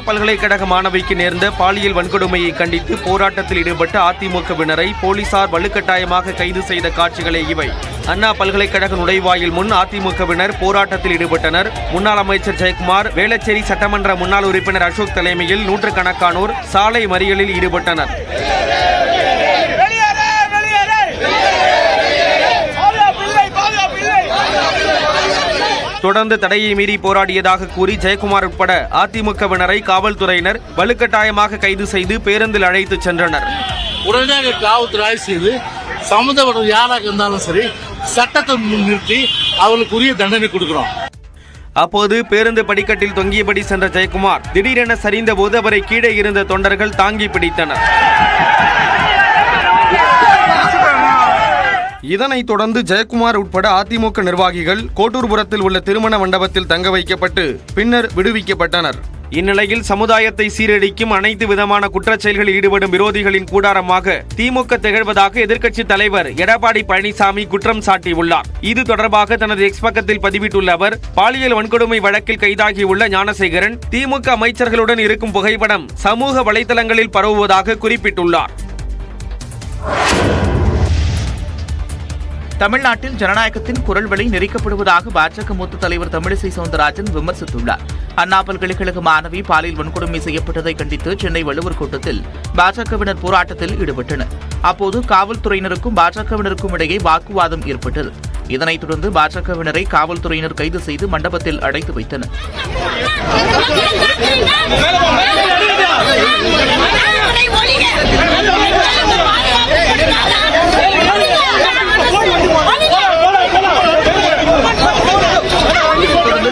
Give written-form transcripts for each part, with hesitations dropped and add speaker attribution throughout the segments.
Speaker 1: பல்கலைக்கழக மாணவிக்கு நேர்ந்த பாலியல் வன்கொடுமையை கண்டித்து போராட்டத்தில் ஈடுபட்ட அதிமுகவினரை போலீசார் வலுக்கட்டாயமாக கைது செய்த காட்சிகளே இவை. அண்ணா பல்கலைக்கழக நுழைவாயில் முன் அதிமுகவினர் போராட்டத்தில் ஈடுபட்டனர். முன்னாள் அமைச்சர் ஜெயக்குமார், வேளச்சேரி சட்டமன்ற முன்னாள் உறுப்பினர் அசோக் தலைமையில் நூற்றுக்கணக்கானோர் சாலை மறியலில் ஈடுபட்டனர். தொடர்ந்து தடையை மீறி போராடியதாக கூறி ஜெயக்குமார் உட்பட அதிமுகவினரை காவல்துறையினர் வலுக்கட்டாயமாக கைது செய்து பேருந்தில் அழைத்து சென்றனர்.
Speaker 2: உடனடியாக காவல்துறை ஆய்வு செய்து சம்பந்தப்பட்ட யாராக இருந்தாலும் சரி சட்டத்தை முன்னிறுத்தி அவர்களுக்குரிய தண்டனை கொடுக்கிறோம்.
Speaker 1: அப்போது பேருந்து படிக்கட்டில் தொங்கியபடி சென்ற ஜெயக்குமார் திடீரென சரிந்த போது அவரை கீழே இருந்த தொண்டர்கள் தாங்கி பிடித்தனர். இதனைத் தொடர்ந்து ஜெயக்குமார் உட்பட அதிமுக நிர்வாகிகள் கோட்டூர்புரத்தில் உள்ள திருமண மண்டபத்தில் தங்க வைக்கப்பட்டு பின்னர் விடுவிக்கப்பட்டனர். இந்நிலையில் சமுதாயத்தை சீரழிக்கும் அனைத்து விதமான குற்றச்செயல்களில் ஈடுபடும் விரோதிகளின் கூடாரமாக திமுக திகழ்வதாக எதிர்க்கட்சித் தலைவர் எடப்பாடி பழனிசாமி குற்றம் சாட்டியுள்ளார். இது தொடர்பாக தனது எக்ஸ் பக்கத்தில் பதிவிட்டுள்ள அவர், பாலியல் வன்கொடுமை வழக்கில் கைதாகியுள்ள ஞானசேகரன் திமுக அமைச்சர்களுடன் இருக்கும் புகைப்படம் சமூக வலைதளங்களில் பரவுவதாக குறிப்பிட்டுள்ளார்.
Speaker 3: தமிழ்நாட்டில் ஜனநாயகத்தின் குரல் வழி நெறிக்கப்படுவதாக பாஜக மூத்த தலைவர் தமிழிசை சவுந்தரராஜன் விமர்சித்துள்ளார். அண்ணா பல்கலைக்கழக மாணவி பாலியல் வன்கொடுமை செய்யப்பட்டதை கண்டித்து சென்னை வள்ளுவர் கோட்டத்தில் பாஜகவினர் போராட்டத்தில் ஈடுபட்டனர். அப்போது காவல்துறையினருக்கும் பாஜகவினருக்கும் இடையே வாக்குவாதம் ஏற்பட்டது. இதனைத் தொடர்ந்து பாஜகவினரை காவல்துறையினர் கைது செய்து மண்டபத்தில் அடைத்து வைத்தனர்.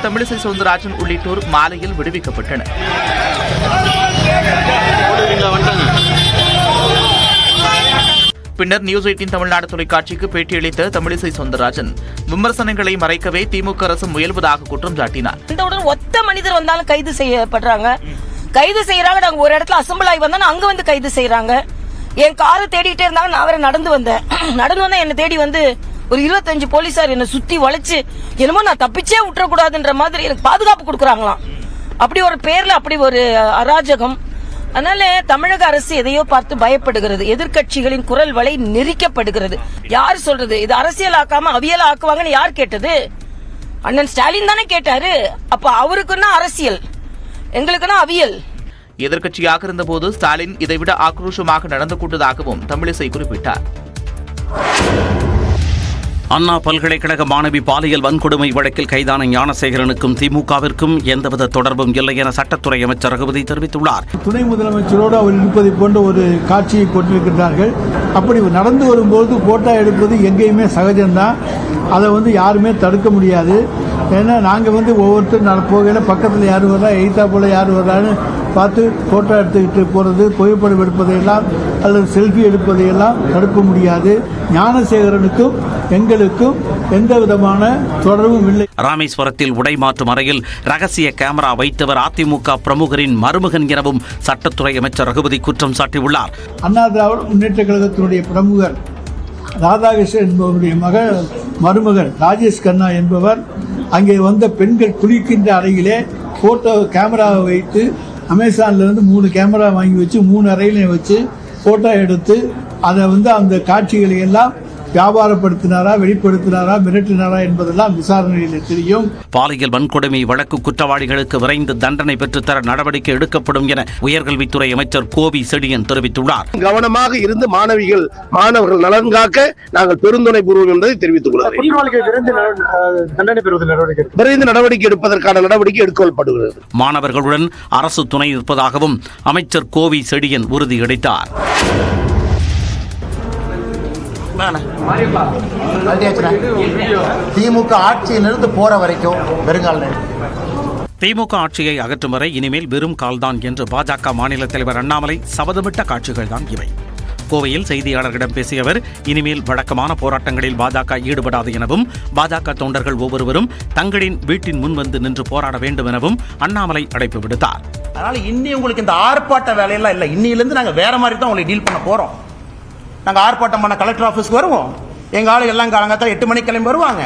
Speaker 3: தமிழிசை சவுந்தரராஜன் உள்ளிட்டோர் மாலையில் விடுவிக்கப்பட்டனர். பின்னர் நியூஸ் 18 தமிழ்நாடு தொலைக்காட்சிக்கு பேட்டியளித்த தமிழிசை சவுந்தரராஜன் விமர்சனங்களை மறைக்கவே திமுக அரசு முயல்வதாக குற்றம் சாட்டினார்.
Speaker 4: ஒத்த மனிதர் வந்தாலும் கைது செய்யப்படுறாங்க. நாங்க ஒரு இடத்துல அசம்பிள் ஆகி வந்தா அங்க வந்து கைது செய்யறாங்க. என் காரை தேடிட்டே இருந்தாங்க. நான் அவரை நடந்து வந்தேன். என்ன தேடி வந்து ஒரு 25 போலீசார் என்ன சுத்தி வளைச்சு என்னமோ நான் தப்பிச்சே விட்டுறக்கூடாதுன்ற மாதிரி எனக்கு பாதுகாப்பு கொடுக்குறாங்களாம். அப்படி ஒரு பேர்ல அப்படி ஒரு அராஜகம். அதனால தமிழக அரசு எதையோ பார்த்து பயப்படுகிறது. எதிர்க்கட்சிகளின் குரல் வலை நெரிக்கப்படுகிறது. யார் சொல்றது? இது அரசியல் ஆக்காம அவியல் ஆக்குவாங்கன்னு யார் கேட்டது? அண்ணன் ஸ்டாலின் தானே கேட்டாரு. அப்ப அவருக்குன்னா அரசியல், எங்களுக்குன்னா அவியல்.
Speaker 3: எதிர்க்கட்சியாக இருந்தபோது ஸ்டாலின் இதைவிட ஆக்ரோஷமாக நடந்து கொண்டதாகவும் தமிழிசை குறிப்பிட்டார்.
Speaker 5: அண்ணா பல்கலைக்கழக மாணவி பாலியல் வன்கொடுமை வழக்கில் கைதான ஞானசேகரனுக்கும் திமுகவிற்கும் எந்தவித தொடர்பும் இல்லை என சட்டத்துறை அமைச்சர் ரகுபதி தெரிவித்துள்ளார்.
Speaker 6: துணை முதலமைச்சரோடு அவர் இருப்பதை போன்ற ஒரு காட்சியை கொண்டிருக்கிறார்கள். அப்படி நடந்து வரும்போது போட்டோ எடுப்பது எங்கேயுமே சகஜம்தான். அதை யாருமே தடுக்க முடியாது. ஏன்னா நாங்கள் ஒவ்வொருத்தரும் போகையில் பக்கத்தில் யார் வர்றா, எய்தா போல யார் வர்றான்னு பார்த்து போட்டோ எடுத்துக்கிட்டு போகிறது, புகைப்படம் எடுப்பதையெல்லாம் அல்லது செல்ஃபி எடுப்பதையெல்லாம் தடுக்க முடியாது. ஞானசேகரனுக்கும் எங்களுக்கும் எந்த விதமான தொடர்பும் இல்லை.
Speaker 5: ராமேஸ்வரத்தில் உடைமாற்றும் அறையில் ரகசிய கேமரா வைத்தவர் அதிமுக பிரமுகரின் மருமகன் எனவும் சட்டத்துறை அமைச்சர் ரகுபதி குற்றம் சாட்டியுள்ளார்.
Speaker 6: அண்ணா திராவிட முன்னேற்ற கழகத்தினுடைய பிரமுகர் ராதாகிருஷ்ணன் என்பவருடைய மருமகன் ராஜேஷ் கண்ணா என்பவர் அங்கே வந்த பெண்கள் குளிக்கின்ற அறையிலே போட்டோ கேமராவை வைத்து அமேசான்லேருந்து 3 கேமரா வாங்கி வச்சு 3 அறையிலையும் வச்சு போட்டோ எடுத்து அதை அந்த காட்சிகளை எல்லாம் வியாபாரப்படுத்தினாரா, வெளிப்படுத்தினாரா, மிரட்டினாரா என்பதெல்லாம் விசாரணையில் தெரியும்.
Speaker 5: பாலியல் வன்கொடுமை வழக்கு குற்றவாளிகளுக்கு விரைந்து தண்டனை பெற்றுத்தர நடவடிக்கை எடுக்கப்படும் என உயர்கல்வித்துறை அமைச்சர் கோவி செடியன் தெரிவித்துள்ளார்.
Speaker 7: கவனமாக இருந்து மாணவர்கள் நலன் காக்க நாங்கள் பெருந்துணை பூர்வம் என்பதை தெரிவித்துக் கொள்கிறோம். விரைந்து நடவடிக்கை எடுப்பதற்கான நடவடிக்கை எடுக்கப்படுகிறது.
Speaker 5: மாணவர்களுடன் அரசு துணை இருப்பதாகவும் அமைச்சர் கோவி செடியன் உறுதியளித்தார்.
Speaker 8: திமுக ஆட்சியிலிருந்து போற வரைக்கும் வெறுங்கால்.
Speaker 5: திமுக ஆட்சியை அகற்றும் வரை இனிமேல் வெறும் கால்தான் என்று பாஜக மாநில தலைவர் அண்ணாமலை சபதமிட்ட காட்சிகள் தான் இவை. கோவையில் செய்தியாளர்களிடம் பேசிய அவர், இனிமேல் வழக்கமான போராட்டங்களில் பாஜக ஈடுபடாது எனவும் பாஜக தொண்டர்கள் ஒவ்வொருவரும் தங்களின் வீட்டின் முன் வந்து நின்று போராட வேண்டும் எனவும் அண்ணாமலை அழைப்பு விடுத்தார்.
Speaker 8: அதனால இன்னி உங்களுக்கு இந்த ஆர்ப்பாட்ட வேலையெல்லாம் இல்லை. இன்னிலிருந்து நாங்க வேற மாதிரி தான் உங்களை டீல் பண்ண போறோம். நாங்கள் ஆர்ப்பாட்டம் பண்ண கலெக்டர் ஆஃபீஸ்க்கு வருவோம். எங்கள் ஆளு எல்லாம் காலங்காத்தால 8 மணிக்கு கிளம்பி வருவாங்க.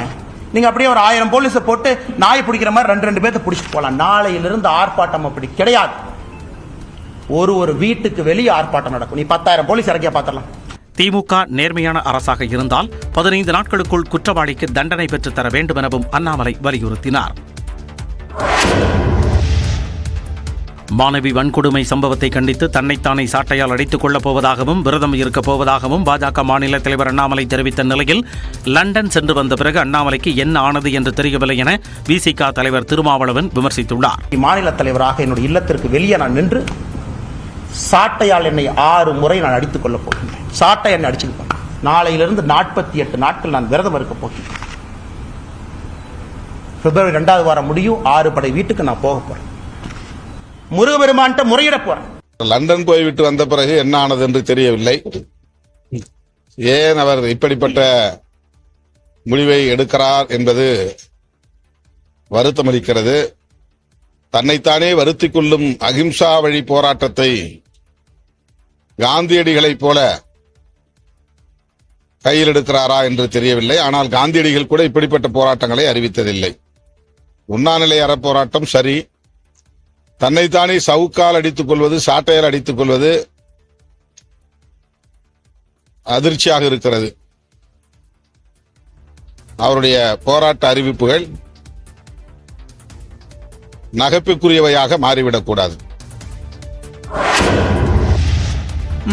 Speaker 8: நீங்கள் அப்படியே ஒரு 1000 போலீஸை போட்டு நாய் பிடிக்கிற மாதிரி 2 பேர்த்த பிடிச்சிட்டு போகலாம். நாளையிலிருந்து ஆர்ப்பாட்டம் அப்படி கிடையாது. ஒரு வீட்டுக்கு வெளியே ஆர்ப்பாட்டம் நடக்கும். நீ 10,000 போலீஸ் இறக்கியா பாத்திரலாம்.
Speaker 5: திமுக நேர்மையான அரசாக இருந்தால் 15 நாட்களுக்குள் குற்றவாளிக்கு தண்டனை பெற்றுத் தர வேண்டும் எனவும் அண்ணாமலை வலியுறுத்தினார். மாணவி வன்கொடுமை சம்பவத்தை கண்டித்து தன்னைத்தானே சாட்டையால் அடித்துக் கொள்ளப் போவதாகவும் விரதம் இருக்கப் போவதாகவும் பாஜக மாநில தலைவர் அண்ணாமலை தெரிவித்த நிலையில் லண்டன் சென்று வந்த பிறகு அண்ணாமலைக்கு என்ன ஆனது என்று தெரியவில்லை என விசிக தலைவர் திருமாவளவன் விமர்சித்துள்ளார்.
Speaker 8: மாநில தலைவராக என்னுடைய இல்லத்திற்கு வெளியே நான் நின்று சாட்டையால் என்னை 6 முறை நான் அடித்துக் கொள்ளப் போகின்றேன். சாட்டை என்னை அடிச்சுக்கிட்டேன். நாளையிலிருந்து 48 நாட்கள் நான் விரதம் இருக்க போகின்றேன். பிப்ரவரி 2வது வாரம் முடியும். 6 படை வீட்டுக்கு நான் போக போறேன். முருகபெருமான்ட்ட முறையிட போறேன்.
Speaker 9: லண்டன் போய்விட்டு வந்த பிறகு என்ன ஆனது என்று தெரியவில்லை. ஏன் அவர் இப்படிப்பட்ட முடிவை எடுக்கிறார் என்பது வருத்தமளிக்கிறது. தன்னைத்தானே வருத்திக் கொள்ளும் அகிம்சா வழி போராட்டத்தை காந்தியடிகளைப் போல கையில் எடுக்கிறாரா என்று தெரியவில்லை. ஆனால் காந்தியடிகள் கூட இப்படிப்பட்ட போராட்டங்களை அறிவித்ததில்லை. உண்ணாநிலை அறப்போராட்டம் சரி, தன்னைத்தானே சவுக்கால் அடித்துக் கொள்வது, சாட்டையால் அடித்துக் கொள்வது அதிர்ச்சியாக இருக்கிறது. அவருடைய போராட்ட அறிவிப்புகள் நகைப்புக்குரியவையாக மாறிவிடக்கூடாது.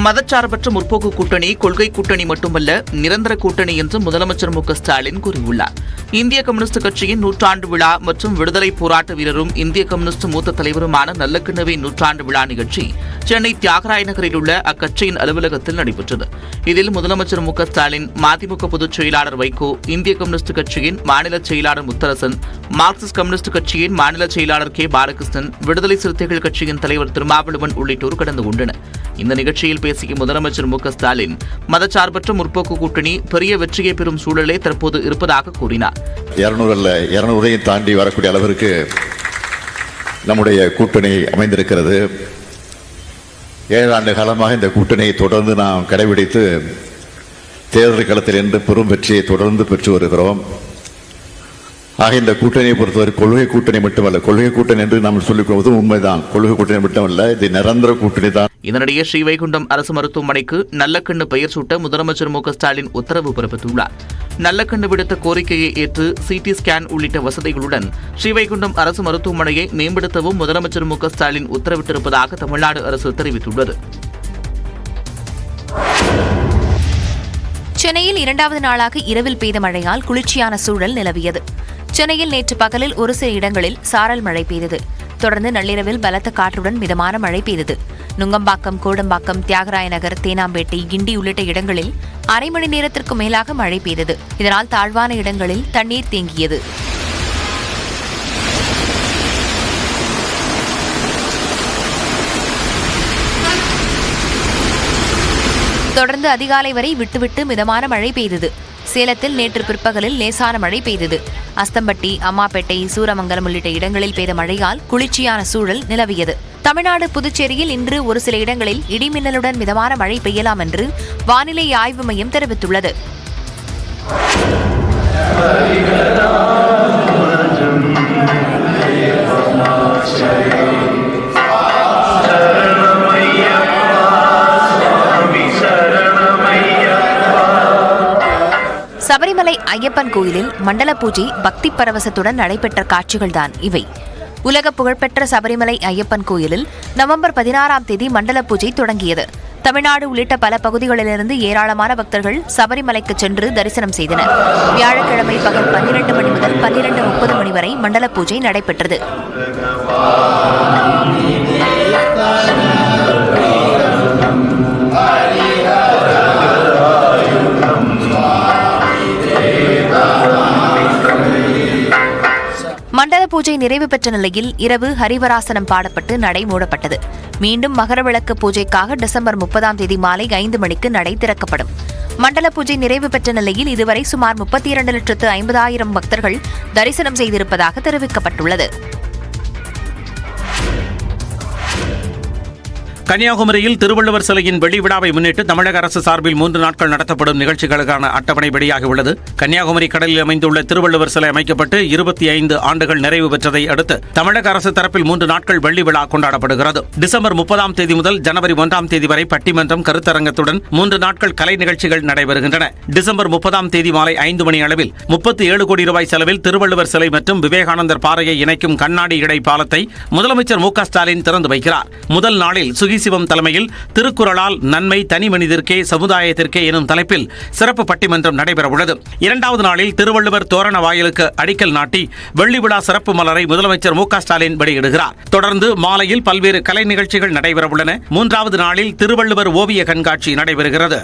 Speaker 3: மதச்சார்பற்ற முற்போக்கு கூட்டணி கொள்கை கூட்டணி மட்டுமல்ல, நிரந்தர கூட்டணி என்று முதலமைச்சர் மு க ஸ்டாலின் கூறியுள்ளார். இந்திய கம்யூனிஸ்ட் கட்சியின் 100ஆண்டு விழா மற்றும் விடுதலை போராட்ட வீரரும் இந்திய கம்யூனிஸ்ட் மூத்த தலைவருமான நல்லக்கண்ணுவின் 100ஆண்டு விழா நிகழ்ச்சி சென்னை தியாகராய நகரில் உள்ள அக்கட்சியின் அலுவலகத்தில் நடைபெற்றது. இதில் முதலமைச்சர் மு க ஸ்டாலின், மதிமுக பொதுச் செயலாளர் வைகோ, இந்திய கம்யூனிஸ்ட் கட்சியின் மாநில செயலாளர் முத்தரசன், மார்க்சிஸ்ட் கம்யூனிஸ்ட் கட்சியின் மாநில செயலாளர் கே பாலகிருஷ்ணன், விடுதலை சிறுத்தைகள் கட்சியின் தலைவர் திருமாவளவன் உள்ளிட்டோர் கலந்து கொண்டனர். இந்த நிகழ்ச்சியில் பேசிய முதலமைச்சர் மு க ஸ்டாலின், மதச்சார்பற்ற முற்போக்கு கூட்டணி பெரிய வெற்றியை பெறும் சூழலே தற்போது இருப்பதாக கூறினார்.
Speaker 10: 200 தாண்டி வரக்கூடிய அளவிற்கு நம்முடைய கூட்டணி அமைந்திருக்கிறது. 7 ஆண்டு காலமாக இந்த கூட்டணியை தொடர்ந்து நாம் கடைபிடித்து தேர்தல் களத்தில் என்று பெரும் வெற்றியை தொடர்ந்து பெற்று வருகிறோம். ஆக இந்த கூட்டணியை பொறுத்தவரை கொள்கை கூட்டணி மட்டுமல்ல, கொள்கை கூட்டணி என்று நாம் சொல்லிக் கொள்வது உண்மைதான். கொள்கை கூட்டணி மட்டுமல்ல, இது நிரந்தர கூட்டணி தான்.
Speaker 3: இதனிடையே ஸ்ரீவைகுண்டம் அரசு மருத்துவமனைக்கு நல்லக்கண்ணு பெயர் சூட்ட முதலமைச்சர் மு க ஸ்டாலின் உத்தரவு பிறப்பித்துள்ளார். நல்லக்கண்ணு விடுத்த கோரிக்கையை ஏற்று சிடி ஸ்கேன் உள்ளிட்ட வசதிகளுடன் ஸ்ரீவைகுண்டம் அரசு மருத்துவமனையை மேம்படுத்தவும் முதலமைச்சர் மு க ஸ்டாலின் உத்தரவிட்டிருப்பதாக தமிழ்நாடு அரசு தெரிவித்துள்ளது.
Speaker 11: சென்னையில் 2வது நாளாக இரவில் பெய்த மழையால் குளிர்ச்சியான சூழல் நிலவியது. சென்னையில் நேற்று பகலில் ஒரு சில இடங்களில் சாரல் மழை பெய்தது. தொடர்ந்து நள்ளிரவில் பலத்த காற்றுடன் மிதமான மழை பெய்தது. நுங்கம்பாக்கம், கோடம்பாக்கம், தியாகராய நகர், தேனாம்பேட்டை, கிண்டி உள்ளிட்ட இடங்களில் அரை மணி நேரத்திற்கு மேலாக மழை பெய்தது. இதனால் தாழ்வான இடங்களில் தண்ணீர் தேங்கியது. தொடர்ந்து அதிகாலை வரை விட்டுவிட்டு மிதமான மழை பெய்தது. சேலத்தில் நேற்று பிற்பகலில் லேசான மழை பெய்தது. அஸ்தம்பட்டி, அம்மாப்பேட்டை, சூரமங்கலம் உள்ளிட்ட இடங்களில் பெய்த மழையால் குளிர்ச்சியான சூழல் நிலவியது. தமிழ்நாடு, புதுச்சேரியில் இன்று ஒரு சில இடங்களில் இடிமின்னலுடன் மிதமான மழை பெய்யலாம் என்று வானிலை ஆய்வு மையம் தெரிவித்துள்ளது. சபரிமலை ஐயப்பன் கோயிலில் மண்டல பூஜை பக்தி பரவசத்துடன் நடைபெற்ற காட்சிகள்தான் இவை. உலக புகழ்பெற்ற சபரிமலை ஐயப்பன் கோயிலில் நவம்பர் 16ஆம் தேதி மண்டல பூஜை தொடங்கியது. தமிழ்நாடு உள்ளிட்ட பல பகுதிகளிலிருந்து ஏராளமான பக்தர்கள் சபரிமலைக்கு சென்று தரிசனம் செய்தனர். வியாழக்கிழமை பகல் 12 மணி முதல் 12:30 மணி வரை மண்டல பூஜை நடைபெற்றது. மண்டல பூஜை நிறைவு பெற்ற நிலையில் இரவு ஹரிவராசனம் பாடப்பட்டு நடை மூடப்பட்டது. மீண்டும் மகரவிளக்கு பூஜைக்காக டிசம்பர் 30ஆம் தேதி மாலை 5 மணிக்கு நடை திறக்கப்படும். மண்டல பூஜை நிறைவு பெற்ற நிலையில் இதுவரை சுமார் 32,50,000 பக்தர்கள் தரிசனம் செய்திருப்பதாக தெரிவிக்கப்பட்டுள்ளது.
Speaker 5: கன்னியாகுமரியில் திருவள்ளுவர் சிலையின் வெள்ளி விழாவை முன்னிட்டு தமிழக அரசு சார்பில் 3 நாட்கள் நடத்தப்படும் நிகழ்ச்சிகளுக்கான அட்டவணை வெளியாகியுள்ளது. கன்னியாகுமரி கடலில் அமைந்துள்ள திருவள்ளுவர் சிலை அமைக்கப்பட்டு 25 ஆண்டுகள் நிறைவு பெற்றதை அடுத்து தமிழக அரசு தரப்பில் 3 நாட்கள் வெள்ளி விழா கொண்டாடப்படுகிறது. டிசம்பர் 30ஆம் தேதி முதல் ஜனவரி 1ஆம் தேதி வரை பட்டிமன்றம், கருத்தரங்கத்துடன் 3 நாட்கள் கலை நிகழ்ச்சிகள் நடைபெறுகின்றன. டிசம்பர் 30ஆம் தேதி மாலை 5 மணி அளவில் 37 கோடி ரூபாய் செலவில் திருவள்ளுவர் சிலை மற்றும் விவேகானந்தர் பாறையை இணைக்கும் கண்ணாடி இடை பாலத்தை முதலமைச்சர் மு க ஸ்டாலின் திறந்து வைக்கிறார். முதல் நாளில் சுகிசிவம் தலைமையில் திருக்குறளால் நன்மை தனி மனிதர்க்கே சமுதாயத்திற்கே எனும் தலைப்பில் சிறப்பு பட்டிமன்றம் நடைபெறவுள்ளது. 2வது நாளில் திருவள்ளுவர் தோரண வாயிலுக்கு அடிக்கல் நாட்டி வெள்ளி விழா சிறப்பு மலரை முதலமைச்சர் மு க ஸ்டாலின் வெளியிடுகிறார். தொடர்ந்து மாலையில் பல்வேறு கலை நிகழ்ச்சிகள் நடைபெறவுள்ளன. 3வது நாளில் திருவள்ளுவர் ஓவிய கண்காட்சி நடைபெறுகிறது.